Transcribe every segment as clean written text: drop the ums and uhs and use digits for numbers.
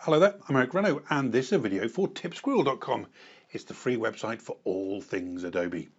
Hello there, I'm Eric Renault and this is a video for tipsquirrel.com. It's the free website for all things Adobe.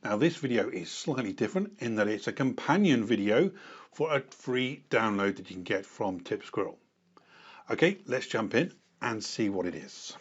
Now this video is slightly different in that it's a companion video for a free download that you can get from TipSquirrel. Okay, let's jump in and see what it is.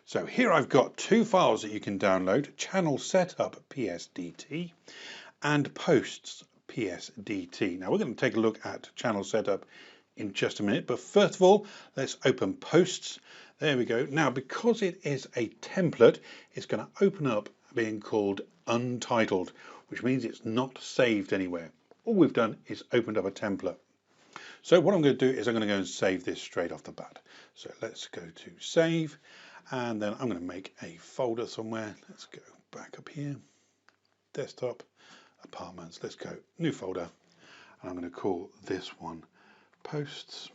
So here I've got two files that you can download: Channel Setup PSDT and Posts PSDT. Now we're going to take a look at Channel Setup in just a minute, but first of all let's open Posts. There we go. Now because it is a template, it's going to open up being called Untitled, which means it's not saved anywhere. All we've done is opened up a template. So what I'm going to do is I'm going to go and save this straight off the bat. So let's go to Save, and then I'm going to make a folder somewhere. Let's go back up here, Desktop, Apartments. Let's go New Folder, and I'm going to call this one Posts,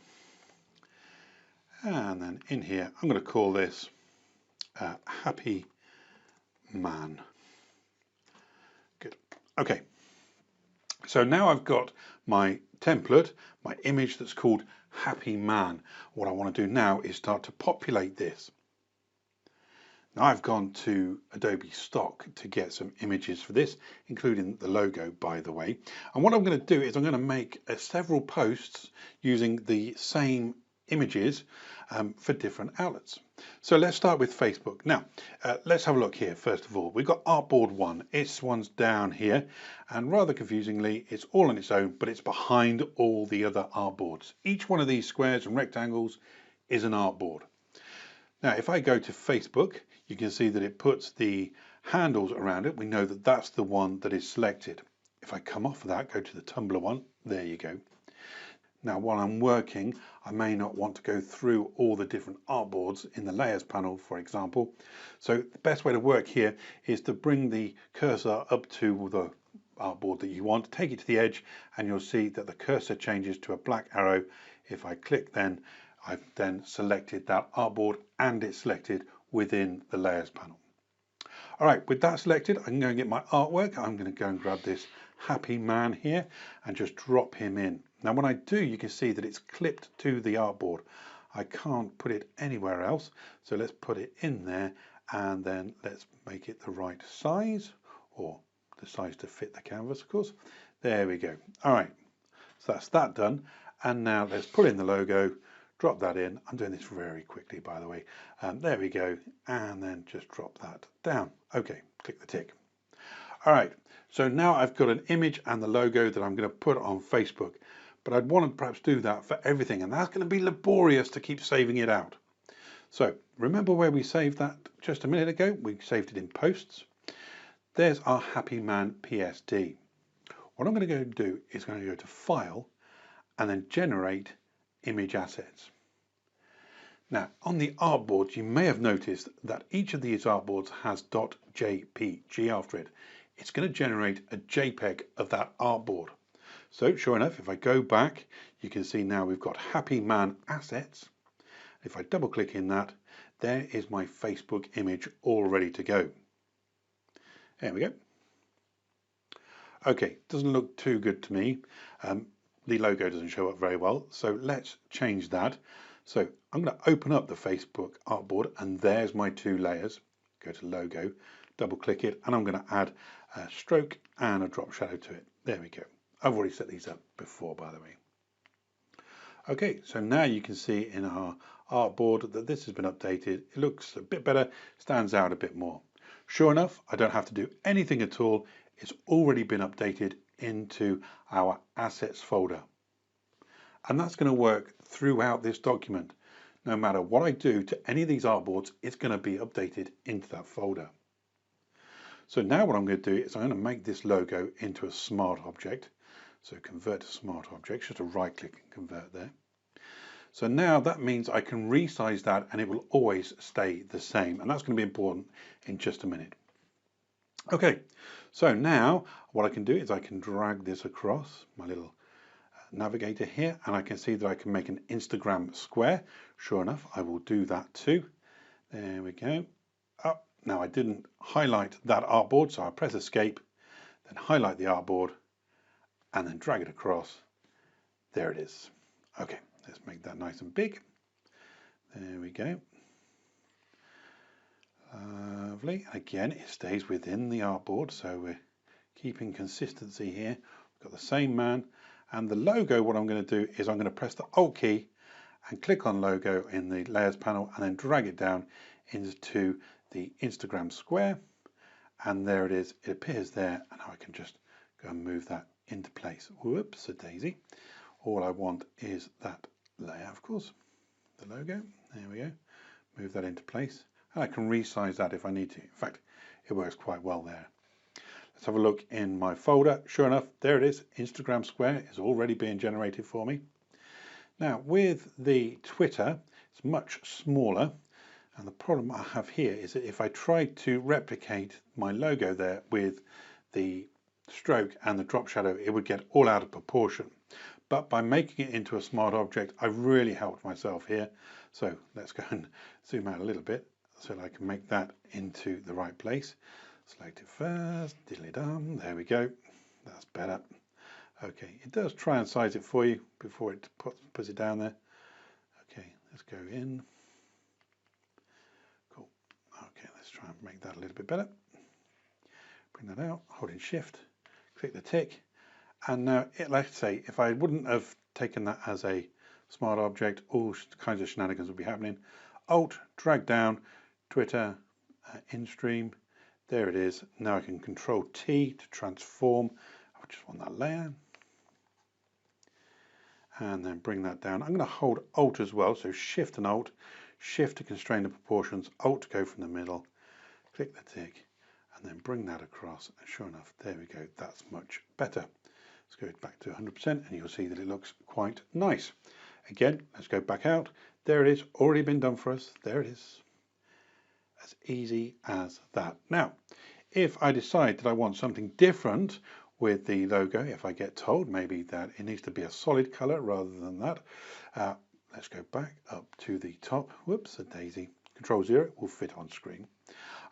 and then in here I'm going to call this Happy Man. Good. Okay, so now I've got my template, my image that's called Happy Man. What I want to do now is start to populate this. Now I've gone to Adobe Stock to get some images for this, including the logo, by the way. And what I'm going to do is I'm going to make several posts using the same images for different outlets. So let's start with Facebook. Now let's have a look here. First of all, we've got Artboard 1. Its one's down here, and rather confusingly it's all on its own, but it's behind all the other artboards. Each one of these squares and rectangles is an artboard. Now if I go to Facebook, you can see that it puts the handles around it. We know that that's the one that is selected. If I come off of that, go to the Tumblr one, there you go. Now while I'm working, I may not want to go through all the different artboards in the layers panel, for example. So the best way to work here is to bring the cursor up to the artboard that you want, take it to the edge, and you'll see that the cursor changes to a black arrow. If I click, then I've then selected that artboard and it's selected within the layers panel. All right, with that selected, I can go and get my artwork. I'm going to go and grab this Happy Man here and just drop him in. Now when I do, you can see that it's clipped to the artboard. I can't put it anywhere else, so let's put it in there, and then let's make it the right size, or the size to fit the canvas, of course. There we go. All right, so that's that done, and now let's put in the logo, drop that in. I'm doing this very quickly, by the way. There we go, and then just drop that down. Okay, click the tick. All right, so now I've got an image and the logo that I'm going to put on Facebook, but I'd want to perhaps do that for everything, and that's going to be laborious to keep saving it out. So remember where we saved that just a minute ago? We saved it in Posts. There's our Happy Man PSD. What I'm going to go do is going to go to File and then Generate Image Assets. Now on the artboards, you may have noticed that each of these artboards has .jpg after it. It's going to generate a JPEG of that artboard. So sure enough, if I go back, you can see now we've got Happy Man Assets. If I double click in that, there is my Facebook image all ready to go. There we go. Okay, doesn't look too good to me. The logo doesn't show up very well, so let's change that. So I'm going to open up the Facebook artboard, and there's my two layers. Go to Logo, double click it, and I'm going to add a stroke and a drop shadow to it. There we go. I've already set these up before, by the way. Okay, so now you can see in our artboard that this has been updated. It looks a bit better, stands out a bit more. Sure enough, I don't have to do anything at all. It's already been updated into our assets folder. And that's going to work throughout this document. No matter what I do to any of these artboards, it's going to be updated into that folder. So now what I'm going to do is I'm going to make this logo into a smart object. So convert to smart object, just a right click and convert there. So now that means I can resize that and it will always stay the same. And that's going to be important in just a minute. Okay, so now what I can do is I can drag this across my little navigator here, and I can see that I can make an Instagram square. Sure enough, I will do that too. There we go. Oh, now I didn't highlight that artboard, so I'll press Escape, then highlight the artboard, and then drag it across. There it is. Okay, let's make that nice and big. There we go. Lovely. Again, it stays within the artboard, so we're keeping consistency here. We've got the same man, and the logo, what I'm going to do is I'm going to press the Alt key and click on logo in the layers panel and then drag it down into the Instagram square, and there it is. It appears there, and now I can just go and move that into place. Whoops, a daisy. All I want is that layer, of course, the logo. There we go. Move that into place. And I can resize that if I need to. In fact, it works quite well there. Let's have a look in my folder. Sure enough, there it is. Instagram Square is already being generated for me. Now, with the Twitter, it's much smaller. And the problem I have here is that if I try to replicate my logo there with the stroke and the drop shadow, it would get all out of proportion. But by making it into a smart object, I've really helped myself here. So let's go and zoom out a little bit so that I can make that into the right place. Select it first, diddly-dum, there we go. That's better. Okay, it does try and size it for you before it puts it down there. Okay, let's go in. Cool. Okay, let's try and make that a little bit better. Bring that out, holding shift, click the tick. And now, like I say, if I wouldn't have taken that as a smart object, all kinds of shenanigans would be happening. Alt, drag down, Twitter, InStream. There it is. Now I can Control T to transform. I just want that layer. And then bring that down. I'm going to hold Alt as well. So Shift and Alt. Shift to constrain the proportions. Alt to go from the middle. Click the tick. And then bring that across. And sure enough, there we go. That's much better. Let's go back to 100% and you'll see that it looks quite nice. Again, let's go back out. There it is, already been done for us. There it is. As easy as that. Now, if I decide that I want something different with the logo, if I get told maybe that it needs to be a solid color rather than that, let's go back up to the top. Whoops, a daisy. Control 0 will fit on screen.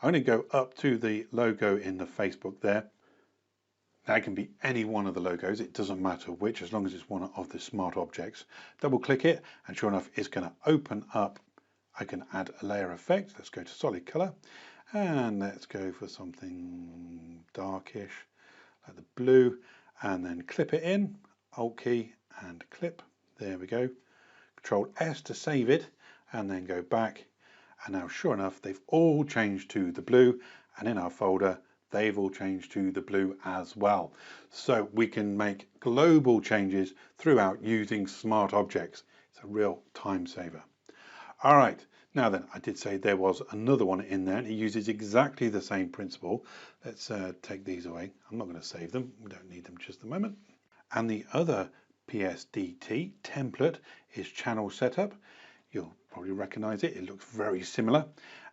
I'm going to go up to the logo in the Facebook there. That can be any one of the logos, it doesn't matter which, as long as it's one of the smart objects. Double click it, and sure enough, it's going to open up. I can add a layer effect. Let's go to solid color, and let's go for something darkish, like the blue, and then clip it in, Alt key, and clip. There we go. Control S to save it, and then go back. And now, sure enough, they've all changed to the blue, and in our folder, they've all changed to the blue as well. So we can make global changes throughout using smart objects. It's a real time saver. All right, now then, I did say there was another one in there and it uses exactly the same principle. Let's take these away. I'm not going to save them. We don't need them just a moment. And the other PSDT template is channel setup. You'll probably recognize it. It looks very similar.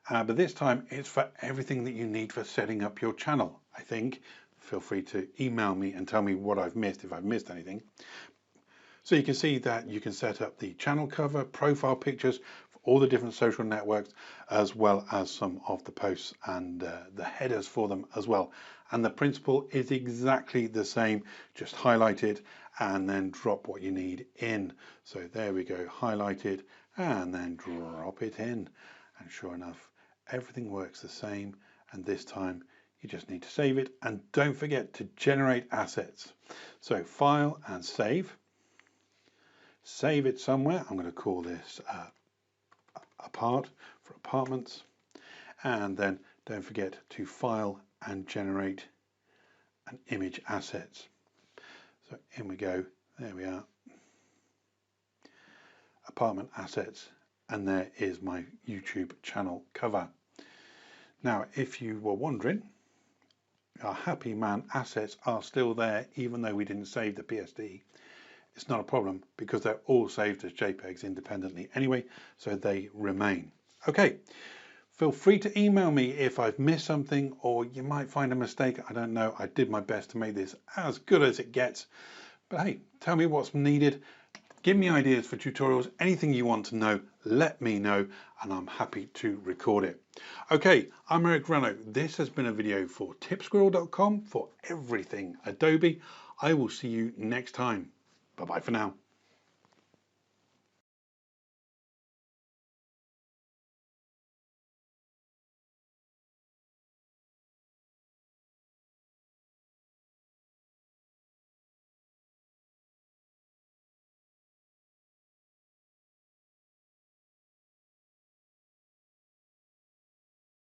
But this time it's for everything that you need for setting up your channel, I think. Feel free to email me and tell me what I've missed if I've missed anything. So you can see that you can set up the channel cover, profile pictures for all the different social networks, as well as some of the posts and the headers for them as well. And the principle is exactly the same, just highlight it and then drop what you need in. So there we go, highlighted and then drop it in. And sure enough, everything works the same, and this time you just need to save it, and don't forget to generate assets. So file and save it somewhere. I'm going to call this apart for apartments, and then don't forget to file and generate an image assets. So in we go, there we are, apartment assets, and there is my YouTube channel cover. Now, if you were wondering, our Happy Man assets are still there, even though we didn't save the PSD. It's not a problem because they're all saved as JPEGs independently anyway, so they remain. Okay, feel free to email me if I've missed something or you might find a mistake. I don't know. I did my best to make this as good as it gets. But hey, tell me what's needed. Give me ideas for tutorials, anything you want to know, let me know, and I'm happy to record it. Okay, I'm Eric Rano. This has been a video for tipsquirrel.com for everything Adobe. I will see you next time. Bye-bye for now.